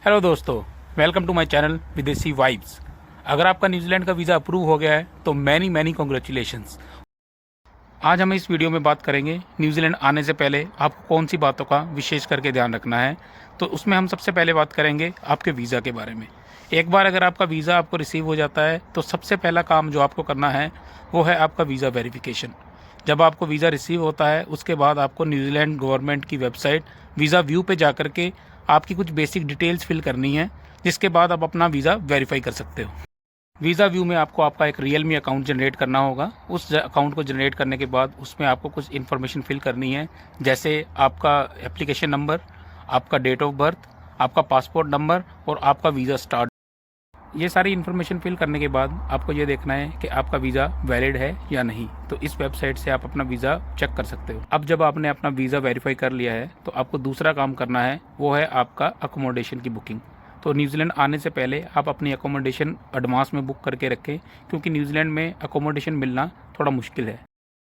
Hello दोस्तों, welcome to my channel विदेशी vibes. अगर आपका न्यूजीलैंड का वीज़ा अप्रूव हो गया है तो मैनी कॉन्ग्रेचुलेशंस। आज हम इस वीडियो में बात करेंगे न्यूजीलैंड आने से पहले आपको कौन सी बातों का विशेष करके ध्यान रखना है। तो उसमें हम सबसे पहले बात करेंगे आपके वीज़ा के बारे में। एक बार अगर आपका वीज़ा आपको रिसीव हो जाता है तो सबसे पहला काम जो आपको करना है वो है आपका वीज़ा वेरिफिकेशन। जब आपको वीज़ा रिसीव होता है उसके बाद आपको न्यूजीलैंड गवर्नमेंट की वेबसाइट वीज़ा व्यू पे जा कर के आपकी कुछ बेसिक डिटेल्स फिल करनी है, जिसके बाद आप अपना वीज़ा वेरीफाई कर सकते हो। वीज़ा व्यू में आपको आपका एक रियलमी अकाउंट जनरेट करना होगा। उस अकाउंट को जनरेट करने के बाद उसमें आपको कुछ इन्फॉर्मेशन फिल करनी है, जैसे आपका एप्लीकेशन नंबर, आपका डेट ऑफ बर्थ, आपका पासपोर्ट नंबर और आपका वीज़ा स्टार्ट। ये सारी इन्फॉर्मेशन फिल करने के बाद आपको ये देखना है कि आपका वीज़ा वैलिड है या नहीं। तो इस वेबसाइट से आप अपना वीज़ा चेक कर सकते हो। अब जब आपने अपना वीज़ा वेरीफाई कर लिया है तो आपको दूसरा काम करना है, वो है आपका अकोमोडेशन की बुकिंग। तो न्यूजीलैंड आने से पहले आप अपनी अकोमोडेशन एडवांस में बुक करके रखें, क्योंकि न्यूजीलैंड में अकोमोडेशन मिलना थोड़ा मुश्किल है।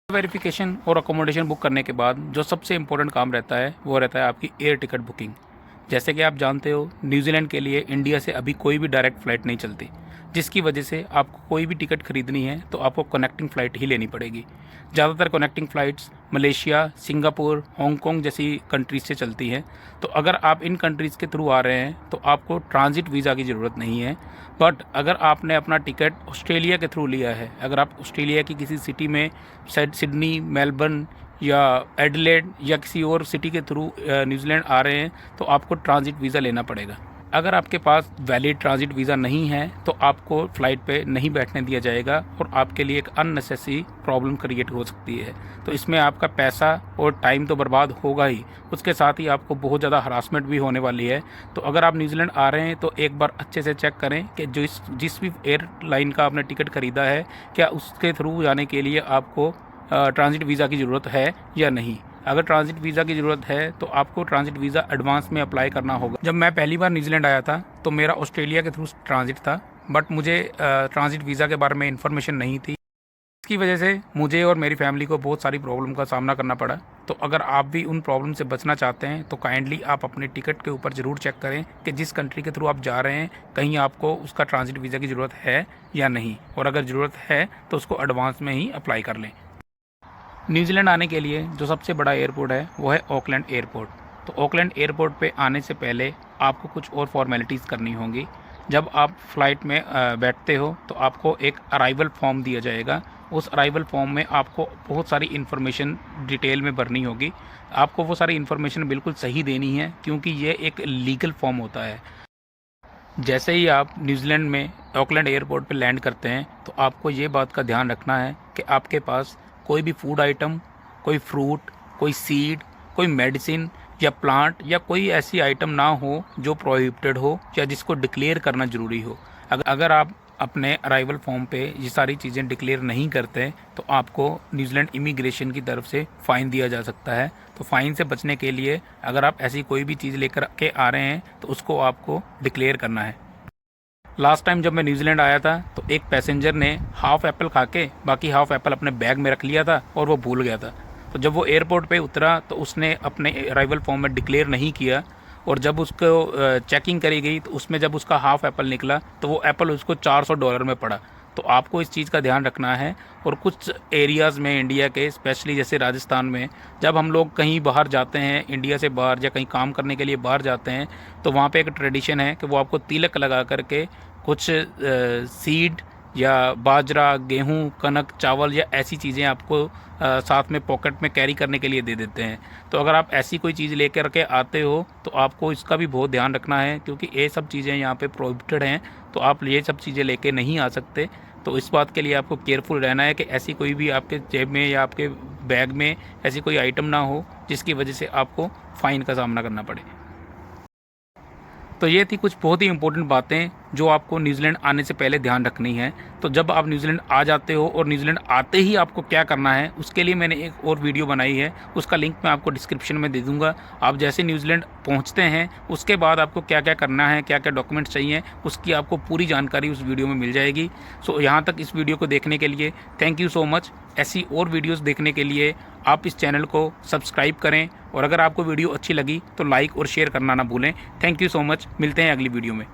वेरिफिकेशन और अकोमोडेशन बुक करने के बाद जो सबसे इम्पोर्टेंट काम रहता है वो रहता है आपकी एयर टिकट बुकिंग। जैसे कि आप जानते हो, न्यूजीलैंड के लिए इंडिया से अभी कोई भी डायरेक्ट फ़्लाइट नहीं चलती, जिसकी वजह से आपको कोई भी टिकट खरीदनी है तो आपको कनेक्टिंग फ़्लाइट ही लेनी पड़ेगी। ज़्यादातर connecting flights Malaysia, Singapore, Hong Kong जैसी कंट्रीज से चलती हैं। तो अगर आप इन कंट्रीज़ के थ्रू आ रहे हैं तो आपको ट्रांजिट वीज़ा की ज़रूरत नहीं है। बट अगर आपने अपना टिकट ऑस्ट्रेलिया के थ्रू लिया है, अगर आप ऑस्ट्रेलिया की किसी सिटी में सिडनी, मेलबर्न या एडिलेड या किसी और सिटी के थ्रू न्यूजीलैंड आ रहे हैं तो आपको ट्रांजिट वीज़ा लेना पड़ेगा। अगर आपके पास वैलिड ट्रांजिट वीज़ा नहीं है तो आपको फ़्लाइट पे नहीं बैठने दिया जाएगा और आपके लिए एक अननेसेसरी प्रॉब्लम क्रिएट हो सकती है। तो इसमें आपका पैसा और टाइम तो बर्बाद होगा ही, उसके साथ ही आपको बहुत ज़्यादा हरासमेंट भी होने वाली है। तो अगर आप न्यूजीलैंड आ रहे हैं तो एक बार अच्छे से चेक करें कि जिस भी एयरलाइन का आपने टिकट ख़रीदा है, क्या उसके थ्रू जाने के लिए आपको ट्रांजिट वीज़ा की ज़रूरत है या नहीं। अगर ट्रांजिट वीज़ा की ज़रूरत है तो आपको ट्रांजिट वीज़ा एडवांस में अप्लाई करना होगा। जब मैं पहली बार न्यूजीलैंड आया था तो मेरा ऑस्ट्रेलिया के थ्रू ट्रांजिट था, बट मुझे ट्रांजिट वीज़ा के बारे में इन्फॉर्मेशन नहीं थी। इसकी वजह से मुझे और मेरी फैमिली को बहुत सारी प्रॉब्लम का सामना करना पड़ा। तो अगर आप भी उन प्रॉब्लम से बचना चाहते हैं तो काइंडली आप अपने टिकट के ऊपर ज़रूर चेक करें कि जिस कंट्री के थ्रू आप जा रहे हैं कहीं आपको उसका ट्रांजिट वीज़ा की ज़रूरत है या नहीं, और अगर ज़रूरत है तो उसको एडवांस में ही अप्लाई कर लें। न्यूजीलैंड आने के लिए जो सबसे बड़ा एयरपोर्ट है वो है ऑकलैंड एयरपोर्ट। तो ऑकलैंड एयरपोर्ट पे आने से पहले आपको कुछ और फॉर्मेलिटीज़ करनी होंगी। जब आप फ़्लाइट में बैठते हो तो आपको एक अराइवल फॉर्म दिया जाएगा। उस अराइवल फॉर्म में आपको बहुत सारी इन्फॉर्मेशन डिटेल में भरनी होगी। आपको वो सारी इन्फॉर्मेशन बिल्कुल सही देनी है, क्योंकि ये एक लीगल फॉर्म होता है। जैसे ही आप न्यूजीलैंड में ऑकलैंड एयरपोर्ट पर लैंड करते हैं तो आपको ये बात का ध्यान रखना है कि आपके पास कोई भी फूड आइटम, कोई फ्रूट, कोई सीड, कोई मेडिसिन या प्लांट या कोई ऐसी आइटम ना हो जो प्रोहिबिटेड हो या जिसको डिक्लेयर करना ज़रूरी हो। अगर आप अपने अराइवल फॉर्म पे ये सारी चीज़ें डिक्लेयर नहीं करते तो आपको न्यूजीलैंड इमिग्रेशन की तरफ से फ़ाइन दिया जा सकता है। तो फ़ाइन से बचने के लिए अगर आप ऐसी कोई भी चीज़ लेकर के आ रहे हैं तो उसको आपको डिक्लेयर करना है। लास्ट टाइम जब मैं न्यूजीलैंड आया था तो एक पैसेंजर ने हाफ़ एप्पल खा के बाकी हाफ़ एप्पल अपने बैग में रख लिया था और वो भूल गया था। तो जब वो एयरपोर्ट पे उतरा तो उसने अपने अराइवल फॉर्म में डिक्लेयर नहीं किया, और जब उसको चेकिंग करी गई तो उसमें जब उसका हाफ़ एप्पल निकला तो वो एप्पल उसको $400 में पड़ा। तो आपको इस चीज़ का ध्यान रखना है। और कुछ एरियाज़ में इंडिया के, स्पेशली जैसे राजस्थान में, जब हम लोग कहीं बाहर जाते हैं, इंडिया से बाहर या कहीं काम करने के लिए बाहर जाते हैं, तो वहाँ पे एक ट्रेडिशन है कि वो आपको तिलक लगा करके कुछ सीड या बाजरा, गेहूं, कनक, चावल या ऐसी चीज़ें आपको साथ में पॉकेट में कैरी करने के लिए दे देते हैं। तो अगर आप ऐसी कोई चीज़ लेकर के आते हो तो आपको इसका भी बहुत ध्यान रखना है, क्योंकि ये सब चीज़ें यहाँ पे प्रोहिबिटेड हैं। तो आप ये सब चीज़ें लेके नहीं आ सकते। तो इस बात के लिए आपको केयरफुल रहना है कि ऐसी कोई भी आपके जेब में या आपके बैग में ऐसी कोई आइटम ना हो जिसकी वजह से आपको फ़ाइन का सामना करना पड़े। तो ये थी कुछ बहुत ही इंपॉर्टेंट बातें जो आपको न्यूजीलैंड आने से पहले ध्यान रखनी है। तो जब आप न्यूजीलैंड आ जाते हो और न्यूजीलैंड आते ही आपको क्या करना है उसके लिए मैंने एक और वीडियो बनाई है, उसका लिंक मैं आपको डिस्क्रिप्शन में दे दूंगा। आप जैसे न्यूजीलैंड पहुंचते हैं उसके बाद आपको क्या क्या करना है, क्या क्या डॉक्यूमेंट्स चाहिए, उसकी आपको पूरी जानकारी उस वीडियो में मिल जाएगी। सो यहाँ तक इस वीडियो को देखने के लिए थैंक यू सो मच। ऐसी और वीडियोज़ देखने के लिए आप इस चैनल को सब्सक्राइब करें और अगर आपको वीडियो अच्छी लगी तो लाइक और शेयर करना ना भूलें। थैंक यू सो मच, मिलते हैं अगली वीडियो में।